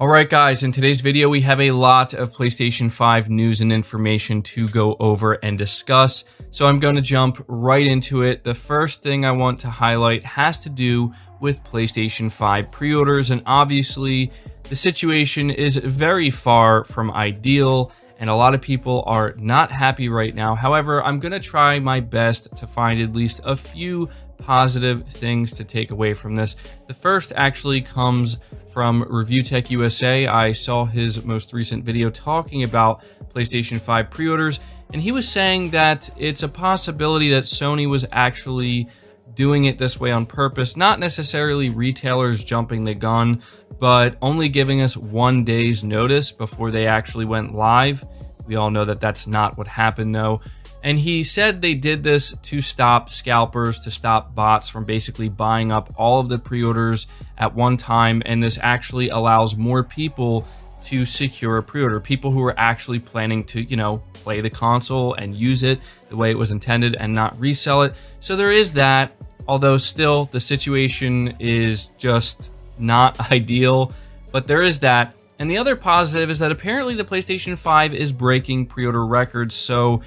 Alright guys, in today's video we have a lot of PlayStation 5 news and information to go over and discuss, so I'm going to jump right into it. The first thing I want to highlight has to do with PlayStation 5 pre-orders, and obviously the situation is very far from ideal and a lot of people are not happy right now. However, I'm going to try my best to find at least a few positive things to take away from this. The first actually comes from Review Tech USA. I saw his most recent video talking about PlayStation 5 pre-orders, and he was saying that it's a possibility that Sony was actually doing it this way on purpose, not necessarily retailers jumping the gun, but only giving us 1 day's notice before they actually went live. We all know that that's not what happened though. And he said they did this to stop scalpers, to stop bots from basically buying up all of the pre-orders at one time. And this actually allows more people to secure a pre-order. People who are actually planning to, play the console and use it the way it was intended and not resell it. So there is that, although still the situation is just not ideal, but there is that. And the other positive is that apparently the PlayStation 5 is breaking pre-order records. So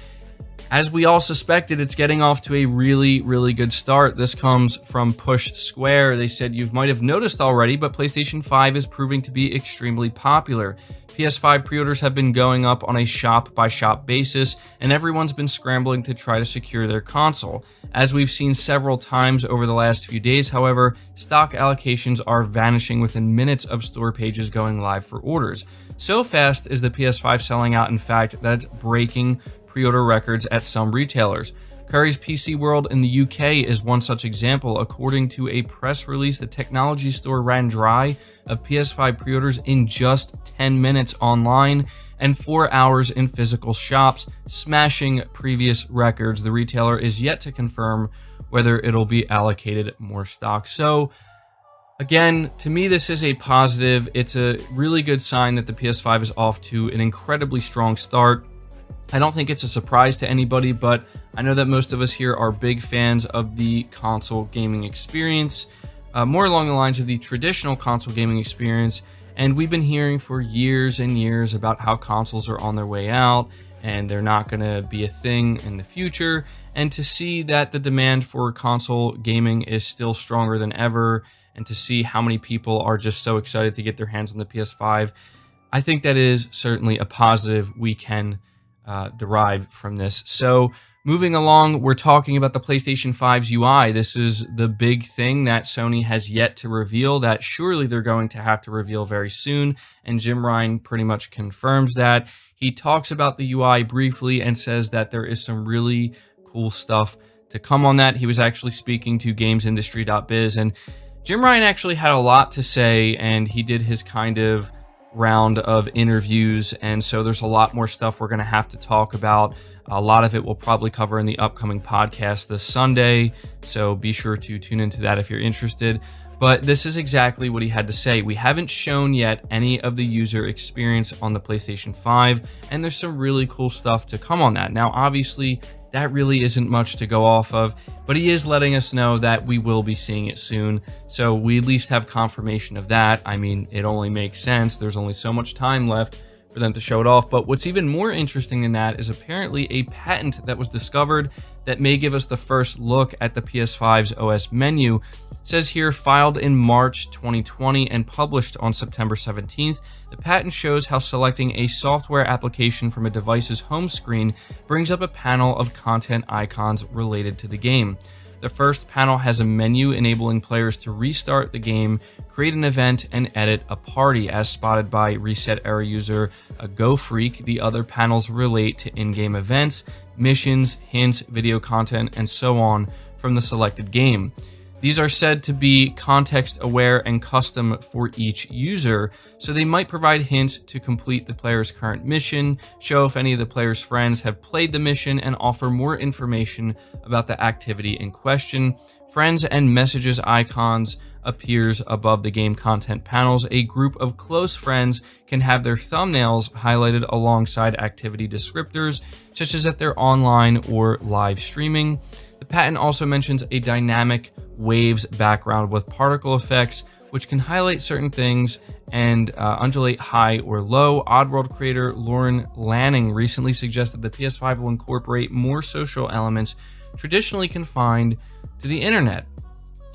as we all suspected, it's getting off to a really, really good start. This comes from Push Square. They said, you might have noticed already, but PlayStation 5 is proving to be extremely popular. PS5 pre-orders have been going up on a shop-by-shop basis, and everyone's been scrambling to try to secure their console. As we've seen several times over the last few days, however, stock allocations are vanishing within minutes of store pages going live for orders. So fast is the PS5 selling out, in fact, that it's breaking pre-order records at some retailers. Curry's PC World in the UK is one such example. According to a press release, the technology store ran dry of PS5 pre-orders in just 10 minutes online and 4 hours in physical shops, smashing previous records. The retailer is yet to confirm whether it'll be allocated more stock. So again, to me, this is a positive. It's a really good sign that the PS5 is off to an incredibly strong start. I don't think it's a surprise to anybody, but I know that most of us here are big fans of the console gaming experience, more along the lines of the traditional console gaming experience. And we've been hearing for years and years about how consoles are on their way out and they're not going to be a thing in the future. And to see that the demand for console gaming is still stronger than ever, and to see how many people are just so excited to get their hands on the PS5, I think that is certainly a positive we can derived from this. So moving along, we're talking about the PlayStation 5's UI. This is the big thing that Sony has yet to reveal, that surely they're going to have to reveal very soon, and Jim Ryan pretty much confirms that. He talks about the UI briefly and says that there is some really cool stuff to come on that. He was actually speaking to gamesindustry.biz, and Jim Ryan actually had a lot to say, and he did his kind of round of interviews, and so there's a lot more stuff we're going to have to talk about. A lot of it we'll probably cover in the upcoming podcast this Sunday, so be sure to tune into that if you're interested. But this is exactly what he had to say. We haven't shown yet any of the user experience on the PlayStation 5, and there's some really cool stuff to come on that. Now, obviously, that really isn't much to go off of, but he is letting us know that we will be seeing it soon, so we at least have confirmation of that. I mean, it only makes sense. There's only so much time left for them to show it off, but what's even more interesting than that is apparently a patent that was discovered that may give us the first look at the PS5's OS menu. It says here, filed in March 2020 and published on September 17th, the patent shows how selecting a software application from a device's home screen brings up a panel of content icons related to the game. The first panel has a menu enabling players to restart the game, create an event, and edit a party, as spotted by Reset Era user GoFreak. The other panels relate to in-game events, missions, hints, video content, and so on from the selected game. These are said to be context-aware and custom for each user, so they might provide hints to complete the player's current mission, show if any of the player's friends have played the mission, and offer more information about the activity in question. Friends and messages icons appears above the game content panels. A group of close friends can have their thumbnails highlighted alongside activity descriptors, such as if they're online or live streaming. The patent also mentions a dynamic waves background with particle effects, which can highlight certain things and undulate high or low. Oddworld creator Lauren Lanning recently suggested the PS5 will incorporate more social elements traditionally confined to the internet.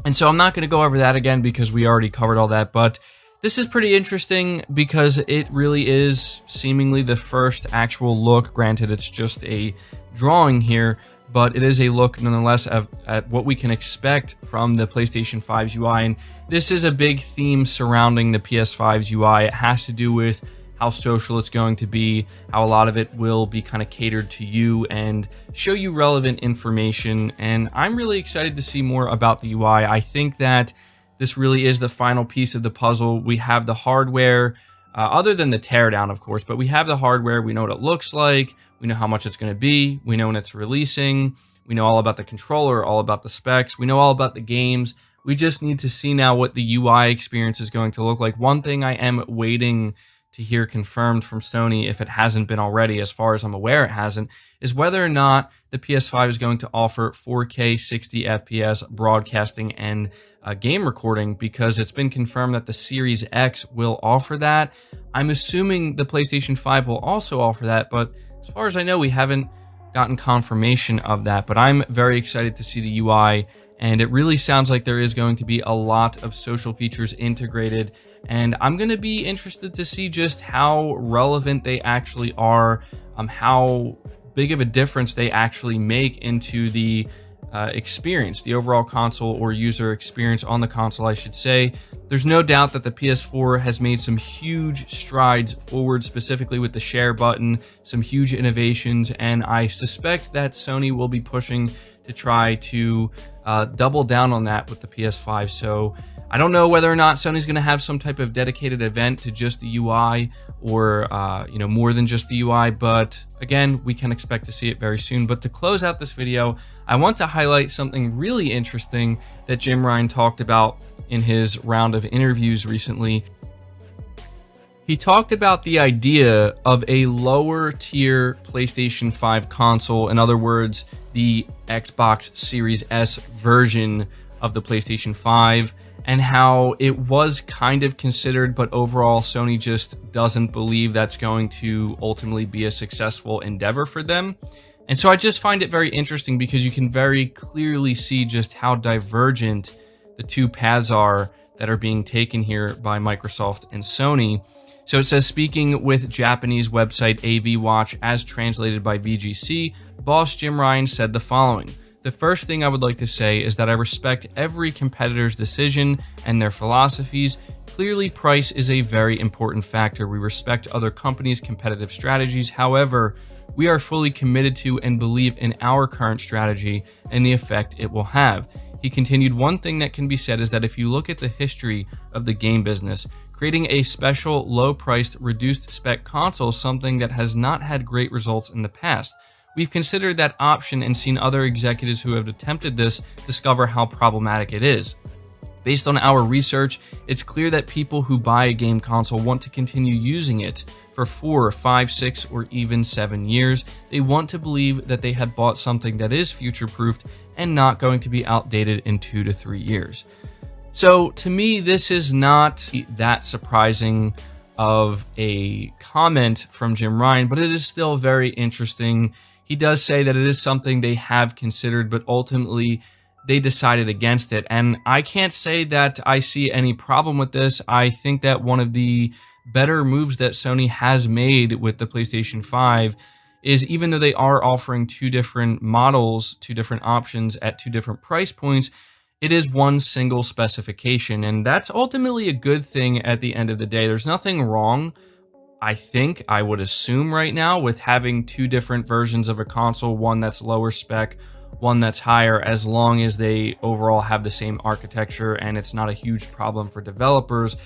And so I'm not going to go over that again because we already covered all that, but this is pretty interesting because it really is seemingly the first actual look. Granted, it's just a drawing here, but it is a look nonetheless at what we can expect from the PlayStation 5's UI. And this is a big theme surrounding the PS5's UI. It has to do with how social it's going to be, how a lot of it will be kind of catered to you and show you relevant information. And I'm really excited to see more about the UI. I think that this really is the final piece of the puzzle. We have the hardware, other than the teardown, of course, but we have the hardware. We know what it looks like. We know how much it's going to be. We know when it's releasing. We know all about the controller, all about the specs. We know all about the games. We just need to see now what the UI experience is going to look like. One thing I am waiting to hear confirmed from Sony, if it hasn't been already, as far as I'm aware it hasn't, is whether or not the PS5 is going to offer 4K 60 FPS broadcasting and game recording, because it's been confirmed that the Series X will offer that. I'm assuming the PlayStation 5 will also offer that, but as far as I know, we haven't gotten confirmation of that. But I'm very excited to see the UI, and it really sounds like there is going to be a lot of social features integrated, and I'm going to be interested to see just how relevant they actually are, how big of a difference they actually make into the experience, the overall console or user experience on the console, I should say. There's no doubt that the PS4 has made some huge strides forward, specifically with the share button, some huge innovations, and I suspect that Sony will be pushing to try to double down on that with the PS5. So I don't know whether or not Sony's going to have some type of dedicated event to just the UI, or more than just the UI, but again, we can expect to see it very soon. But to close out this video, I want to highlight something really interesting that Jim Ryan talked about in his round of interviews recently. He talked about the idea of a lower tier PlayStation 5 console, in other words, the Xbox Series S version of the PlayStation 5, and how it was kind of considered, but overall Sony just doesn't believe that's going to ultimately be a successful endeavor for them. And so I just find it very interesting because you can very clearly see just how divergent the two paths are that are being taken here by Microsoft and Sony. So it says, speaking with Japanese website AV Watch, as translated by VGC, boss Jim Ryan said the following: "The first thing I would like to say is that I respect every competitor's decision and their philosophies. Clearly, price is a very important factor. We respect other companies' competitive strategies. However, we are fully committed to and believe in our current strategy and the effect it will have." He continued, "One thing that can be said is that if you look at the history of the game business, creating a special, low-priced, reduced-spec console is something that has not had great results in the past. We've considered that option and seen other executives who have attempted this discover how problematic it is. Based on our research, it's clear that people who buy a game console want to continue using it for 4, 5, 6, or even 7 years. They want to believe that they had bought something that is future-proofed and not going to be outdated in 2 to 3 years." So to me, this is not that surprising of a comment from Jim Ryan, but it is still very interesting. He does say that it is something they have considered, but ultimately they decided against it. And I can't say that I see any problem with this. I think that one of the better moves that Sony has made with the PlayStation 5 is, even though they are offering two different models, two different options at two different price points, it is one single specification. And that's ultimately a good thing at the end of the day. There's nothing wrong, I would assume right now, with having two different versions of a console, one that's lower spec, one that's higher, as long as they overall have the same architecture and it's not a huge problem for developers.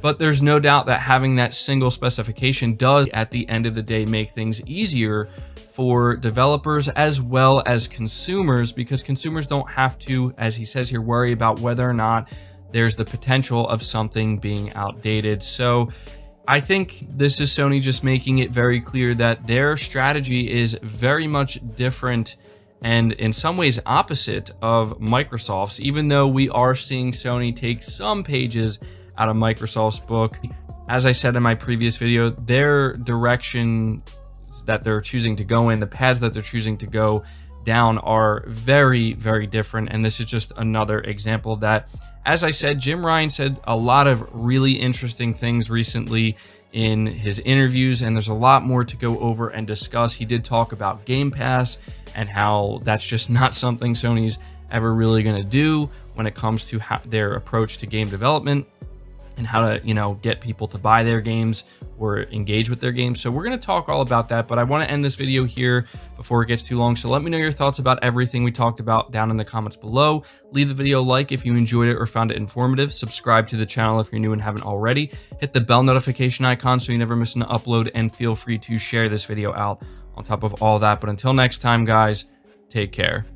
But there's no doubt that having that single specification does, at the end of the day, make things easier for developers as well as consumers, because consumers don't have to, as he says here, worry about whether or not there's the potential of something being outdated. So I think this is Sony just making it very clear that their strategy is very much different and in some ways opposite of Microsoft's, even though we are seeing Sony take some pages out of Microsoft's book. As I said in my previous video, their direction that they're choosing to go in, the paths that they're choosing to go down are very, very different, and this is just another example of that. As I said, Jim Ryan said a lot of really interesting things recently in his interviews, and there's a lot more to go over and discuss. He did talk about Game Pass and how that's just not something Sony's ever really going to do when it comes to their approach to game development and how to, get people to buy their games or engage with their games. So we're going to talk all about that, but I want to end this video here before it gets too long. So let me know your thoughts about everything we talked about down in the comments below. Leave the video a like if you enjoyed it or found it informative. Subscribe to the channel if you're new and haven't already. Hit the bell notification icon so you never miss an upload, and feel free to share this video out on top of all that. But until next time, guys, take care.